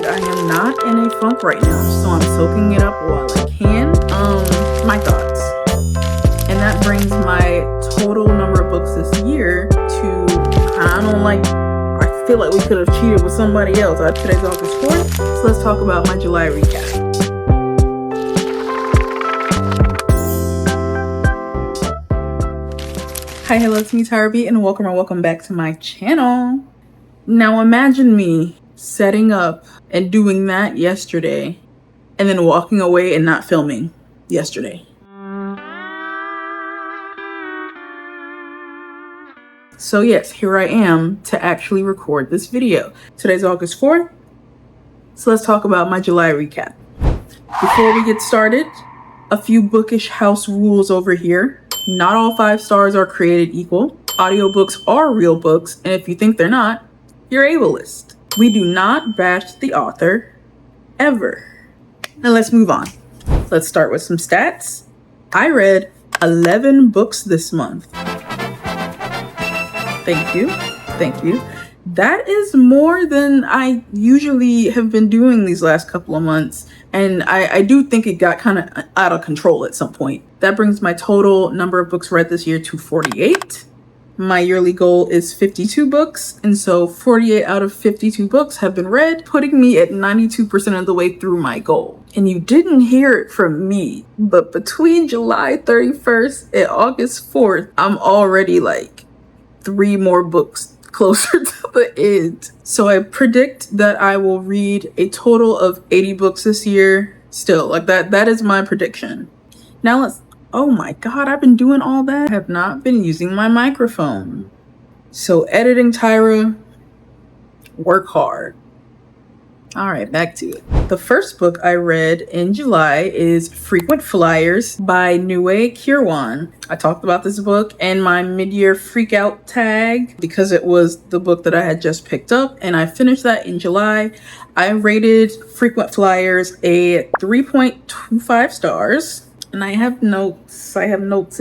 and I am not in a funk right now, so I'm soaking it up while I can. My thoughts. And that brings my total number of books this year to, I feel like we could have cheated with somebody else. Today's August 4th, so let's talk about my July recap. Hi, hello, it's MissTyraB, and welcome back to my channel. Now imagine me setting up and doing that yesterday, and then walking away and not filming yesterday. So yes, here I am to actually record this video. Today's August 4th, so let's talk about my July recap. Before we get started, a few bookish house rules over here. Not all 5 stars are created equal. Audiobooks are real books, and if you think they're not, you're ableist. We do not bash the author, ever. Now let's move on. Let's start with some stats. I read 11 books this month. Thank you. That is more than I usually have been doing these last couple of months. And I do think it got kind of out of control at some point. That brings my total number of books read this year to 48. My yearly goal is 52 books. And so 48 out of 52 books have been read, putting me at 92% of the way through my goal. And you didn't hear it from me, but between July 31st and August 4th, I'm already like 3 more books closer to the end. So I predict that I will read a total of 80 books this year. Still, like that is my prediction. Now oh my god, I've been doing all that. I have not been using my microphone. So editing, Tyra, work hard. All right, back to it. The first book I read in July is Frequent Fliers by Noué Kirwan. I talked about this book in my mid-year freakout tag because it was the book that I had just picked up, and I finished that in July. I rated Frequent Fliers a 3.25 stars, and I have notes. I have notes.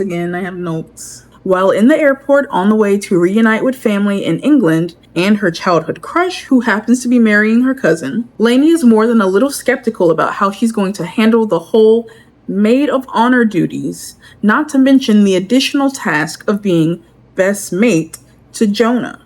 While in the airport on the way to reunite with family in England and her childhood crush, who happens to be marrying her cousin, Lainey is more than a little skeptical about how she's going to handle the whole maid of honor duties, not to mention the additional task of being best mate to Jonah,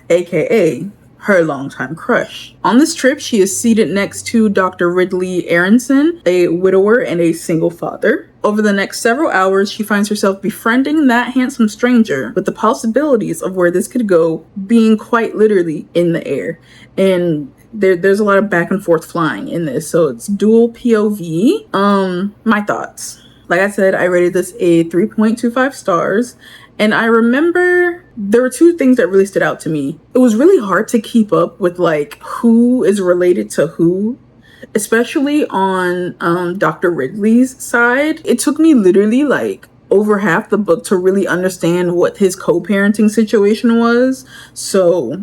aka her longtime crush. On this trip, she is seated next to Dr. Ridley Aronson, a widower and a single father. Over the next several hours, she finds herself befriending that handsome stranger, with the possibilities of where this could go being quite literally in the air. And there's a lot of back and forth flying in this, so it's dual POV. My thoughts. Like I said, I rated this a 3.25 stars. And I remember there were 2 things that really stood out to me. It was really hard to keep up with like who is related to who, especially on Dr. Ridley's side. It took me literally like over half the book to really understand what his co-parenting situation was. So,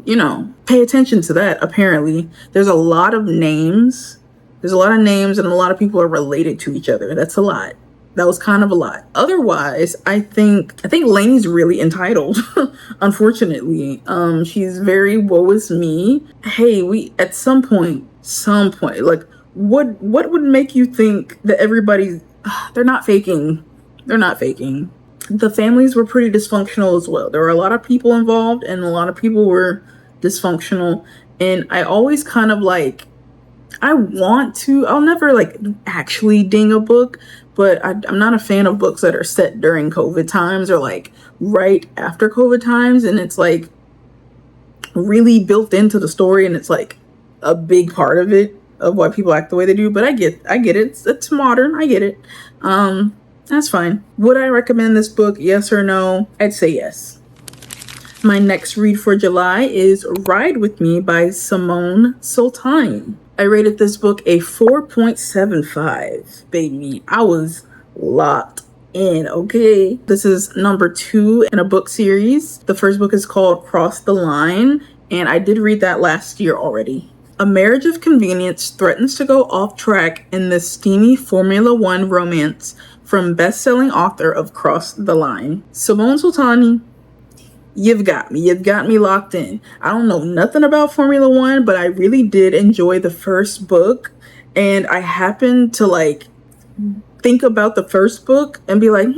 pay attention to that. Apparently, there's a lot of names. And a lot of people are related to each other. That's a lot. That was kind of a lot. Otherwise, I think Lainey's really entitled, unfortunately. She's very woe is me. Hey, we at some point, like what would make you think that everybody's they're not faking. The families were pretty dysfunctional as well. There were a lot of people involved and a lot of people were dysfunctional. And I always kind of like I'll never like actually ding a book, but I'm not a fan of books that are set during COVID times or like right after COVID times. And it's like really built into the story. And it's like a big part of it, of why people act the way they do. But I get it. It's modern. I get it. That's fine. Would I recommend this book? Yes or no? I'd say yes. My next read for July is Ride With Me by Simone Soltani. I rated this book a 4.75. Baby, I was locked in, okay? This is number 2 in a book series. The first book is called Cross the Line, and I did read that last year already. A marriage of convenience threatens to go off track in this steamy Formula One romance from best-selling author of Cross the Line, Simone Soltani. you've got me. You've got me locked in. I don't know nothing about Formula One, but I really did enjoy the first book. And I happened to like think about the first book and be like,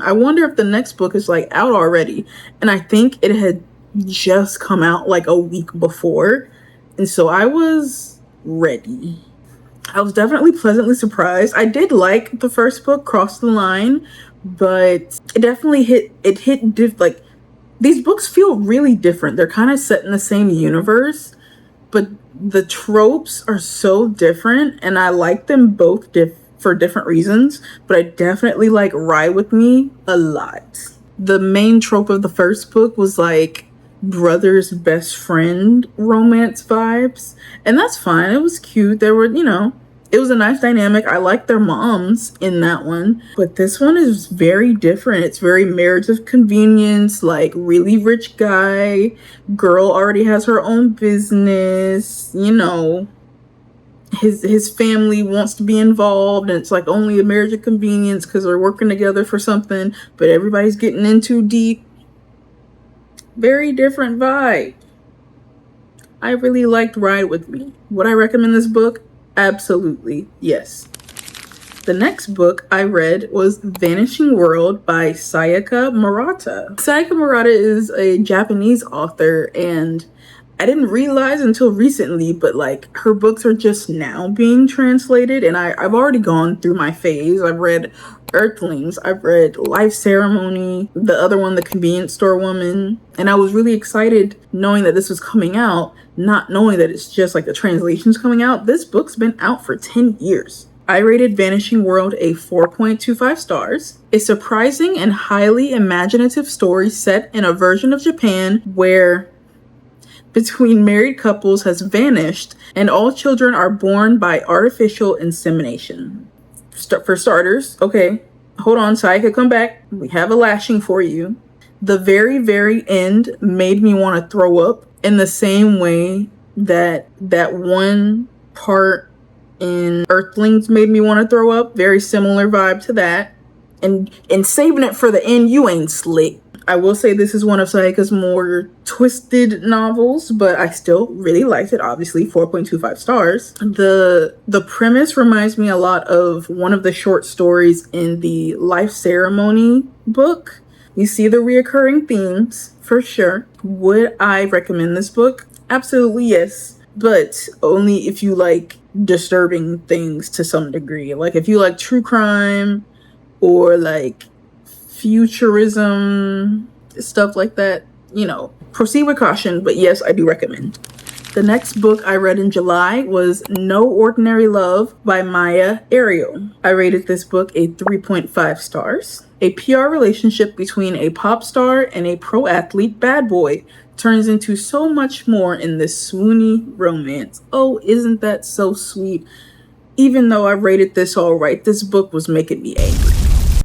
I wonder if the next book is like out already. And I think it had just come out like a week before. And so I was ready. I was definitely pleasantly surprised. I did like the first book, Cross the Line, but it definitely hit like, these books feel really different. They're kind of set in the same universe, but the tropes are so different, and I like them both for different reasons, but I definitely like Ride With Me a lot. The main trope of the first book was like brother's best friend romance vibes, and that's fine. It was cute. There were, it was a nice dynamic. I like their moms in that one. But this one is very different. It's very marriage of convenience, like really rich guy. Girl already has her own business. His family wants to be involved, and it's like only a marriage of convenience because they're working together for something. But everybody's getting in too deep. Very different vibe. I really liked Ride With Me. Would I recommend this book? Absolutely, yes. The next book I read was Vanishing World by Sayaka Murata. Sayaka Murata is a Japanese author, and I didn't realize until recently, but like her books are just now being translated, and I've already gone through my phase. I've read Earthlings, I've read Life Ceremony, the other one, The Convenience Store Woman, and I was really excited knowing that this was coming out, not knowing that it's just like the translation's coming out. This book's been out for 10 years. I rated Vanishing World a 4.25 stars. A surprising and highly imaginative story set in a version of Japan where between married couples has vanished and all children are born by artificial insemination. For starters, okay, hold on, Sayaka, come back. We have a lashing for you. The very, very end made me want to throw up in the same way that one part in Earthlings made me want to throw up. Very similar vibe to that. And saving it for the end, you ain't slick. I will say this is one of Sayaka's more twisted novels, but I still really liked it, obviously, 4.25 stars. The premise reminds me a lot of one of the short stories in the Life Ceremony book. You see the reoccurring themes, for sure. Would I recommend this book? Absolutely, yes. But only if you like disturbing things to some degree. Like if you like true crime or like futurism, stuff like that, proceed with caution, but yes, I do recommend. The next book I read in July was No Ordinary Love by Myah, Ariel. I rated this book a 3.5 stars. A PR relationship between a pop star and a pro athlete bad boy turns into so much more in this swoony romance. Oh, isn't that so sweet? Even though I rated this all right, this book was making me angry.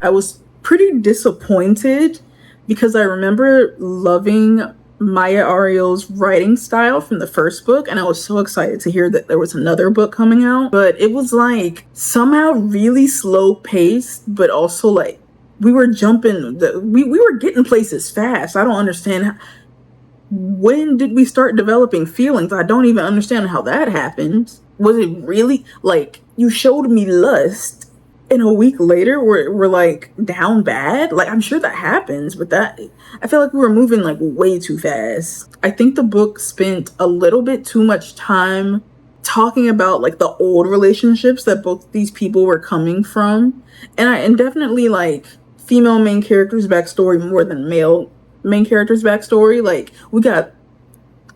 I was pretty disappointed because I remember loving Myah Ariel's writing style from the first book, and I was so excited to hear that there was another book coming out, but it was like somehow really slow paced, but also like we were jumping, we were getting places fast. I don't understand when did we start developing feelings. I don't even understand how that happened. Was it really like you showed me lust and a week later we're like down bad? Like, I'm sure that happens, but that I feel like we were moving like way too fast. I think the book spent a little bit too much time talking about like the old relationships that both these people were coming from, and definitely like female main characters backstory more than male main characters backstory. Like, we got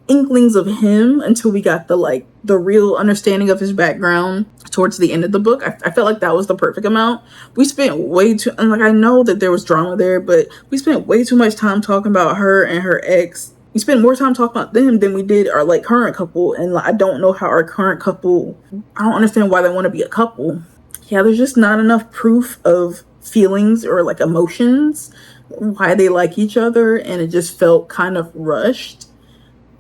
inklings of him until we got the real understanding of his background towards the end of the book. I felt like that was the perfect amount. We spent way too, and like I know that there was drama there, but we spent way too much time talking about her and her ex. We spent more time talking about them than we did our like current couple, and like, I don't know how our current couple, I don't understand why they want to be a couple. Yeah, there's just not enough proof of feelings or like emotions, why they like each other, and it just felt kind of rushed.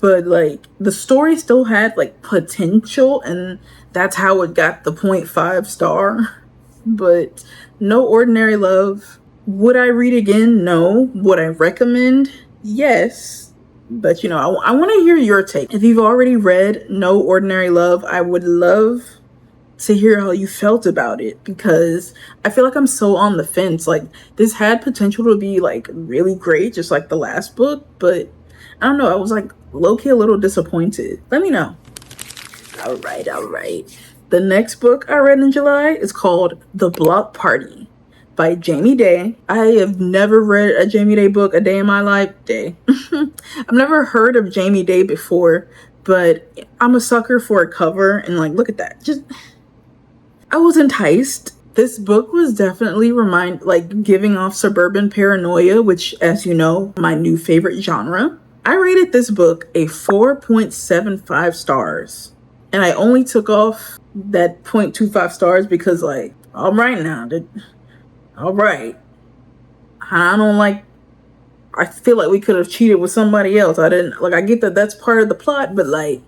But like the story still had like potential, and that's how it got the 0.5 star. But No Ordinary Love, would I read again? No. Would I recommend? yes, but I want to hear your take. If you've already read No Ordinary Love, I would love to hear how you felt about it, because I feel like I'm so on the fence. Like, this had potential to be like really great, just like the last book, but I don't know, I was like low-key a little disappointed. Let me know. All right. The next book I read in July is called The Block Party by Jamie Day. I have never read a Jamie Day book a day in my life. I've never heard of Jamie Day before, but I'm a sucker for a cover, and like, look at that. I was enticed. This book was definitely giving off suburban paranoia, which, as you know, my new favorite genre. I rated this book a 4.75 stars. And I only took off that 0.25 stars because, like, all right now, all right. I feel like we could have cheated with somebody else. I get that that's part of the plot, but like,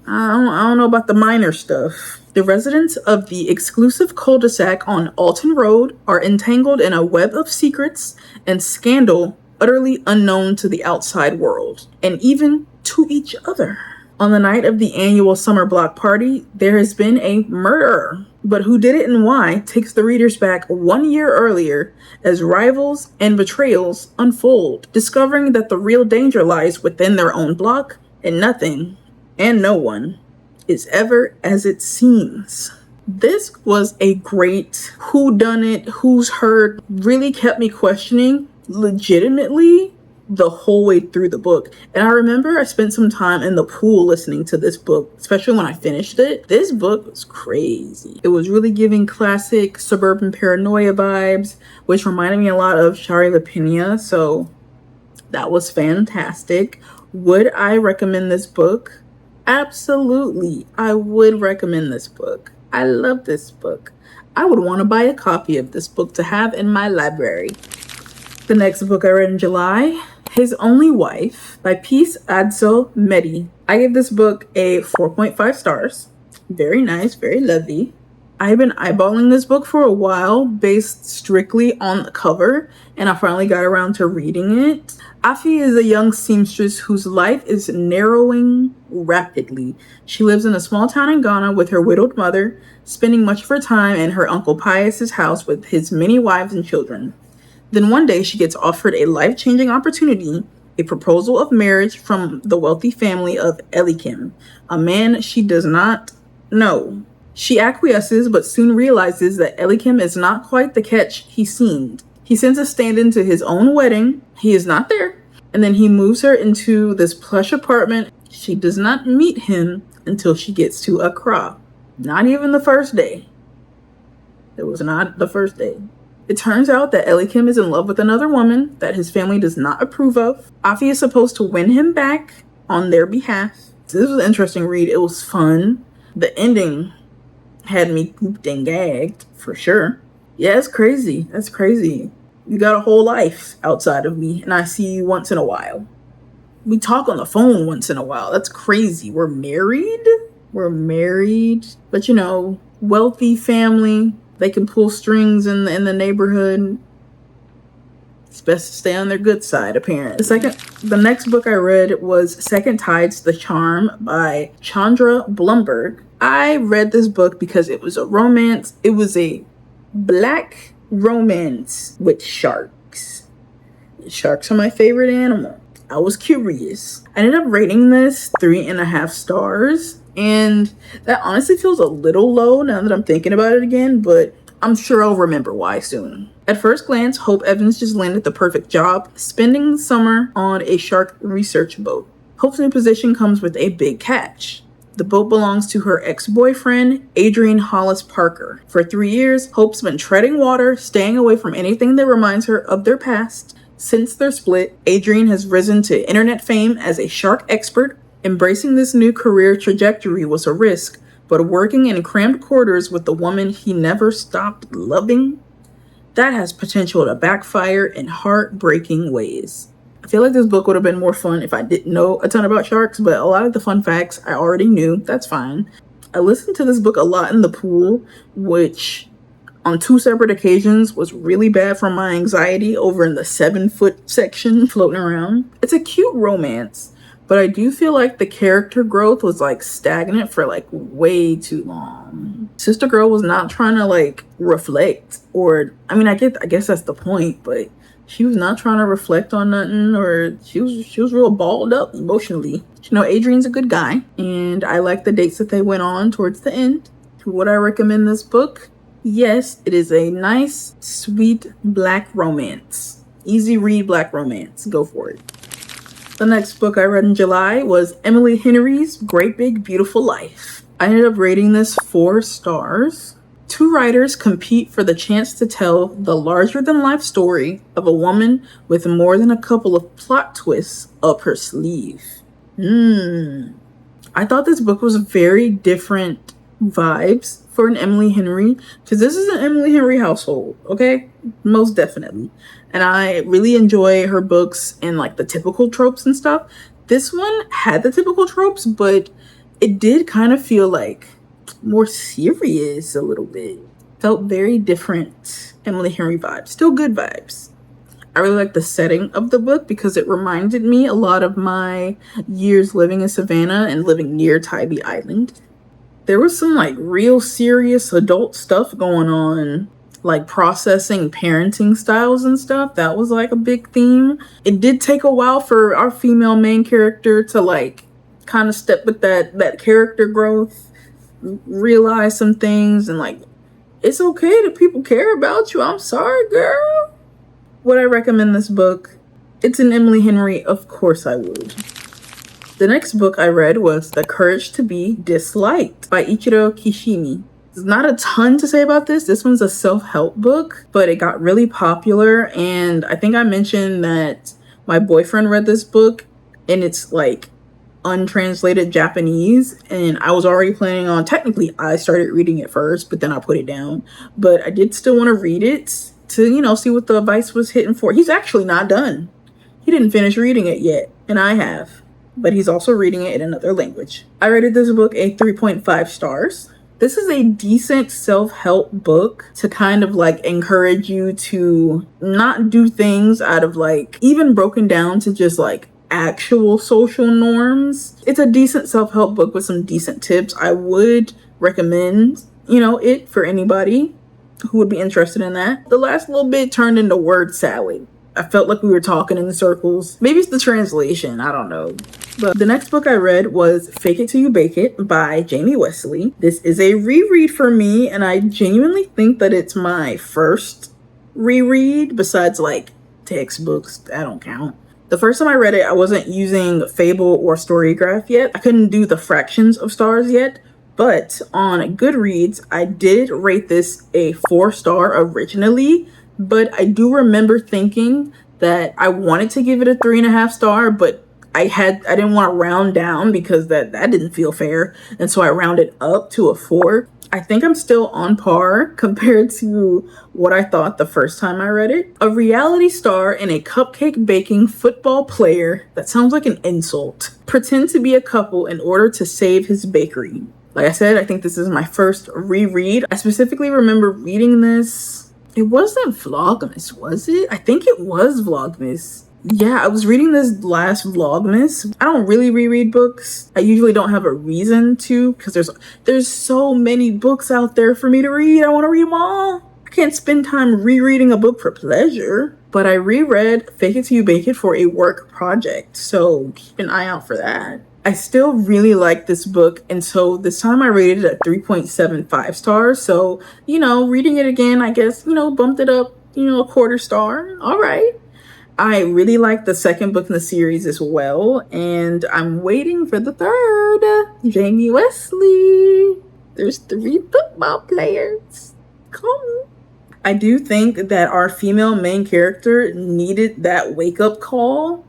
I don't know about the minor stuff. The residents of the exclusive cul-de-sac on Alton Road are entangled in a web of secrets and scandal utterly unknown to the outside world, and even to each other. On the night of the annual summer block party, there has been a murder. But who did it and why takes the readers back 1 year earlier as rivals and betrayals unfold, discovering that the real danger lies within their own block, and nothing and no one is ever as it seems. This was a great whodunit, who's heard, really kept me questioning legitimately the whole way through the book. And I remember I spent some time in the pool listening to this book, especially when I finished it. This book was crazy. It was really giving classic suburban paranoia vibes, which reminded me a lot of Shari LaPena, so that was fantastic. Would I recommend this book? Absolutely. I would recommend this book. I love this book. I would want to buy a copy of this book to have in my library. The next book I read in July, His Only Wife by Adzo Medie. I gave this book a 4.5 stars. Very nice, very lovely. I've been eyeballing this book for a while based strictly on the cover, and I finally got around to reading it. Afi is a young seamstress whose life is narrowing rapidly. She lives in a small town in Ghana with her widowed mother, spending much of her time in her Uncle Pius's house with his many wives and children. Then one day she gets offered a life-changing opportunity, a proposal of marriage from the wealthy family of Elikim, a man she does not know. She acquiesces, but soon realizes that Elikim is not quite the catch he seemed. He sends a stand-in to his own wedding. He is not there. And then he moves her into this plush apartment. She does not meet him until she gets to Accra. Not even the first day. It was not the first day. It turns out that Elikim is in love with another woman that his family does not approve of. Afi is supposed to win him back on their behalf. So this was an interesting read. It was fun. The ending had me pooped and gagged, for sure. Yeah, it's crazy. That's crazy. You got a whole life outside of me, and I see you once in a while. We talk on the phone once in a while. That's crazy. We're married? But wealthy family. They can pull strings in the neighborhood. It's best to stay on their good side, apparently. The next book I read was Second Tides, The Charm by Chandra Blumberg. I read this book because it was a romance. It was a black romance with sharks. Sharks are my favorite animal. I was curious. I ended up rating this 3.5 stars. And that honestly feels a little low now that I'm thinking about it again, but I'm sure I'll remember why soon. At first glance, Hope Evans just landed the perfect job, spending the summer on a shark research boat. Hope's new position comes with a big catch. The boat belongs to her ex-boyfriend, Adrian Hollis Parker. For 3 years, Hope's been treading water, staying away from anything that reminds her of their past. Since their split, Adrian has risen to internet fame as a shark expert. Embracing this new career trajectory was a risk, but working in cramped quarters with the woman he never stopped loving, that has potential to backfire in heartbreaking ways. I feel like this book would have been more fun if I didn't know a ton about sharks, but a lot of the fun facts I already knew. That's fine. I listened to this book a lot in the pool, which on 2 separate occasions was really bad for my anxiety over in the 7-foot section floating around. It's a cute romance, but I do feel like the character growth was like stagnant for like way too long. Sister Girl was not trying to like reflect, or I mean, I guess that's the point, but she was not trying to reflect on nothing, or she was real balled up emotionally. You know, Adrian's a good guy, and I like the dates that they went on towards the end. Would I recommend this book? Yes, it is a nice, sweet black romance. Easy read black romance. Go for it. The next book I read in July was Emily Henry's Great Big Beautiful Life. I ended up rating this 4 stars. 2 writers compete for the chance to tell the larger-than-life story of a woman with more than a couple of plot twists up her sleeve. I thought this book was very different vibes for an Emily Henry, because this is an Emily Henry household, okay? Most definitely. And I really enjoy her books and like the typical tropes and stuff. This one had the typical tropes, but it did kind of feel like more serious a little bit. Felt very different Emily Henry vibes. Still good vibes. I really like the setting of the book because it reminded me a lot of my years living in Savannah and living near Tybee Island. There was some like real serious adult stuff going on, like processing parenting styles and stuff. That was like a big theme. It did take a while for our female main character to like kind of step with that character growth, realize some things, and like, it's okay that people care about you. I'm sorry, girl. Would I recommend this book? It's an Emily Henry. Of course I would. The next book I read was The Courage to Be Disliked by Ichiro Kishimi. There's not a ton to say about this. This one's a self-help book, but it got really popular, and I think I mentioned that my boyfriend read this book, and it's like untranslated Japanese, and I was already planning on, technically I started reading it first, but then I put it down. But I did still want to read it to, you know, see what the advice was hitting for. He's actually not done. He didn't finish reading it yet, and I have. But he's also reading it in another language. I rated this book a 3.5 stars. This is a decent self-help book to kind of like encourage you to not do things out of like, even broken down to just like actual social norms. It's a decent self-help book with some decent tips. I would recommend, you know, it for anybody who would be interested in that. The last little bit turned into word salad. I felt like we were talking in circles. Maybe it's the translation, I don't know. But the next book I read was Fake It Till You Bake It by Jamie Wesley. This is a reread for me, and I genuinely think that it's my first reread besides like textbooks. That don't count. The first time I read it, I wasn't using Fable or Storygraph yet. I couldn't do the fractions of stars yet. But on Goodreads, I did rate this a 4-star originally. But I do remember thinking that I wanted to give it a 3.5 star, but I didn't want to round down because that didn't feel fair. And so I rounded up to a 4. I think I'm still on par compared to what I thought the first time I read it. A reality star and a cupcake baking football player, that sounds like an insult, pretend to be a couple in order to save his bakery. Like I said, I think this is my first reread. I specifically remember reading this. It wasn't Vlogmas, was it? I think it was Vlogmas. Yeah, I was reading this last Vlogmas. I don't really reread books. I usually don't have a reason to, because there's so many books out there for me to read. I want to read them all. I can't spend time rereading a book for pleasure. But I reread Fake It Till You Bake It for a work project, so keep an eye out for that. I still really like this book, and so this time I rated it at 3.75 stars. So, you know, reading it again, I guess, you know, bumped it up, you know, a 1/4 star. All right. I really like the second book in the series as well, and I'm waiting for the third. Jamie Wesley. There's 3 football players. Come. I do think that our female main character needed that wake-up call.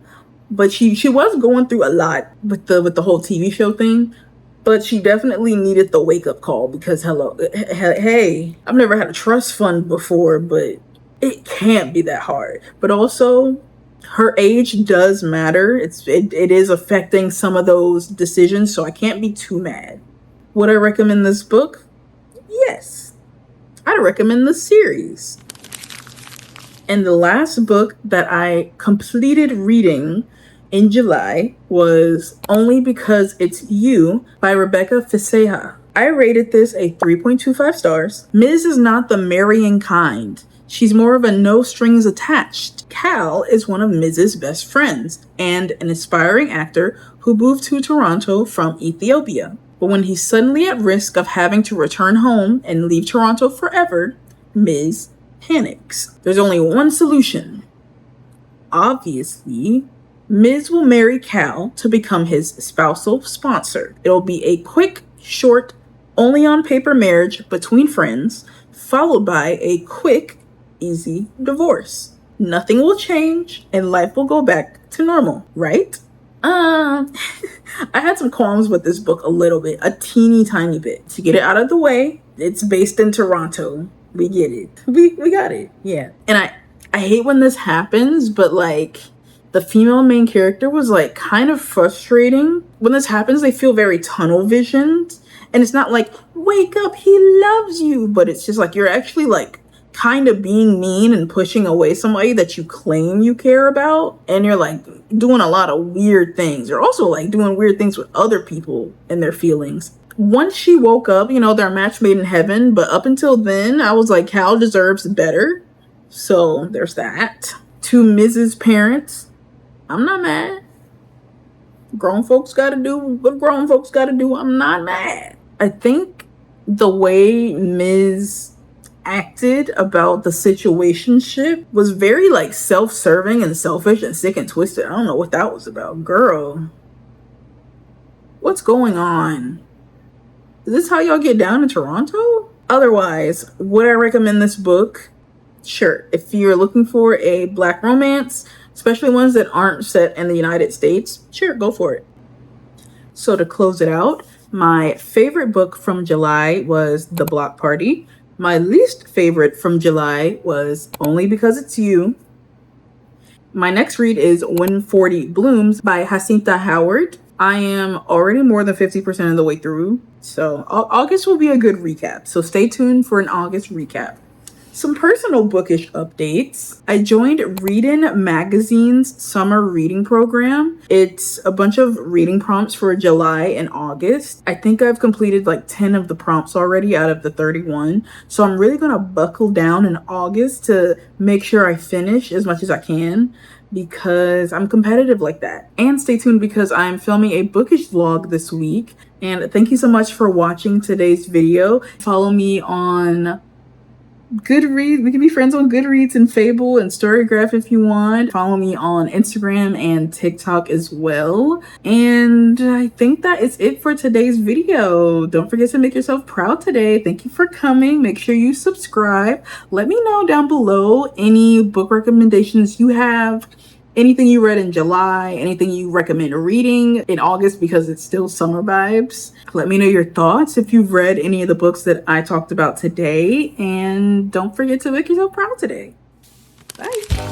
But she was going through a lot with the whole TV show thing. But she definitely needed the wake-up call because, hey, I've never had a trust fund before, but it can't be that hard. But also, her age does matter. It is affecting some of those decisions, so I can't be too mad. Would I recommend this book? Yes. I'd I recommend the series. And the last book that I completed reading in July was Only Because It's You by Rebecca Fisseha. I rated this a 3.25 stars. Ms. is not the marrying kind. She's more of a no strings attached. Cal is one of Miz's best friends and an aspiring actor who moved to Toronto from Ethiopia. But when he's suddenly at risk of having to return home and leave Toronto forever, Ms panics. There's only one solution. Obviously, Ms will marry Cal to become his spousal sponsor. It'll be a quick, short, only on paper marriage between friends, followed by a quick, easy divorce. Nothing will change and life will go back to normal, right? I had some qualms with this book a little bit, a teeny tiny bit. To get it out of the way, it's based in Toronto. We get it. We got it. Yeah. And I hate when this happens, but like the female main character was like kind of frustrating. When this happens, they feel very tunnel visioned. And it's not like, wake up, he loves you. But it's just like you're actually like kind of being mean and pushing away somebody that you claim you care about. And you're like doing a lot of weird things. You're also like doing weird things with other people and their feelings. Once she woke up, you know, they're a match made in heaven. But up until then, I was like, Cal deserves better. So there's that. To Mrs. Parents, I'm not mad. Grown folks gotta do what grown folks gotta do. I'm not mad. I think the way Ms. acted about the situationship was very like self-serving and selfish and sick and twisted. I don't know what that was about. Girl, what's going on? Is this how y'all get down in Toronto? Otherwise, would I recommend this book? Sure. If you're looking for a Black romance, especially ones that aren't set in the United States, sure, go for it. So to close it out, my favorite book from July was The Block Party. My least favorite from July was Only Because It's You. My next read is When 40 Blooms by Jacinta Howard. I am already more than 50% of the way through, so August will be a good recap. So stay tuned for an August recap. Some personal bookish updates. I joined Readin' Magazine's summer reading program. It's a bunch of reading prompts for July and August. I think I've completed like 10 of the prompts already out of the 31. So I'm really gonna buckle down in August to make sure I finish as much as I can, because I'm competitive like that. And stay tuned because I'm filming a bookish vlog this week. And thank you so much for watching today's video. Follow me on Goodreads. We can be friends on Goodreads and Fable and Storygraph if you want. Follow me on Instagram and TikTok as well. And I think that is it for today's video. Don't forget to make yourself proud today. Thank you for coming. Make sure you subscribe. Let me know down below any book recommendations you have. Anything you read in July, anything you recommend reading in August because it's still summer vibes. Let me know your thoughts if you've read any of the books that I talked about today. And don't forget to make yourself proud today. Bye.